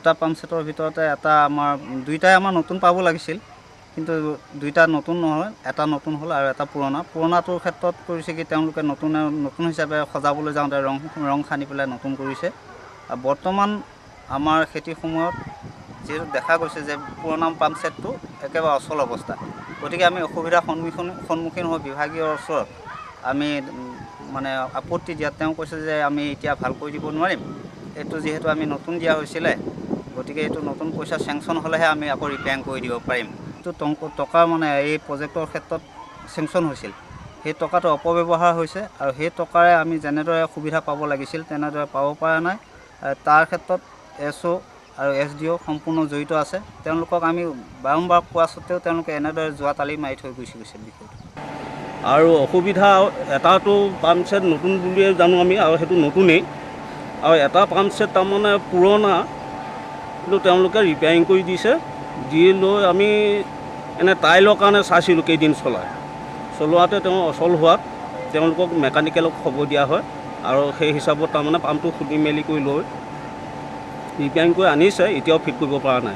দুটা পাম্প সেটৰ ভিতৰতে এটা আমাৰ দুইটাই আমাৰ নতুন পাব লাগিছিল, কিন্তু দুইটা নতুন নহয়, এটা নতুন হ'ল আৰু এটা পুৰণাটোৰ ক্ষেত্ৰত কৰিছে কি তেওঁলোকে নতুন হিচাপে সজাবলৈ যাওঁতে ৰং সানি পেলাই নতুন কৰিছে। আৰু বৰ্তমান আমাৰ খেতিৰ সময়ত যিহেতু দেখা গৈছে যে পুৰণা পাম্প ছেটটো একেবাৰে অচল অৱস্থা, গতিকে আমি অসুবিধাৰ সন্মুখীন হৈ বিভাগীয় ওচৰত আমি মানে আপত্তি দিয়াত তেওঁ কৈছে যে আমি এতিয়া ভাল কৰি দিব নোৱাৰিম, এইটো যিহেতু আমি নতুন দিয়া হৈছিলে, গতিকে এইটো নতুন পইচা চেংচন হ'লেহে আমি আকৌ ৰিপেয়াৰিং কৰি দিব পাৰিম। এইটো টকা মানে এই প্ৰজেক্টৰ ক্ষেত্ৰত চেংচন হৈছিল, সেই টকাটো অপব্যৱহাৰ হৈছে আৰু সেই টকাৰে আমি যেনেদৰে সুবিধা পাব লাগিছিল তেনেদৰে পাব পৰা নাই। তাৰ ক্ষেত্ৰত SO আৰু SDO সম্পূৰ্ণ জড়িত আছে। তেওঁলোকক আমি বাৰম্বাৰ কোৱা সত্ত্বেও তেওঁলোকে এনেদৰে যোৱাতালি মাৰি থৈ গুচি গৈছে বিষয়টো। আৰু অসুবিধা এটাটো পাম্প ছেট নতুন বুলিয়ে জানো আমি, আৰু সেইটো নতুনেই, আৰু এটা পাম্প ছেট তাৰমানে পুৰণা, কিন্তু তেওঁলোকে ৰিপেয়াৰিং কৰি দিছে। দি লৈ আমি এনে ট্ৰাইলৰ কাৰণে চাইছিলোঁ কেইদিন চলোৱাতে তেওঁ অচল হোৱাত তেওঁলোকক মেকানিকেলক খবৰ দিয়া হয়, আৰু সেই হিচাপত তাৰমানে পাম্পটো খুলি মেলি কৰি লৈ ৰিপেয়াৰিং কৰি আনিছে, এতিয়াও ফিট কৰিব পৰা নাই।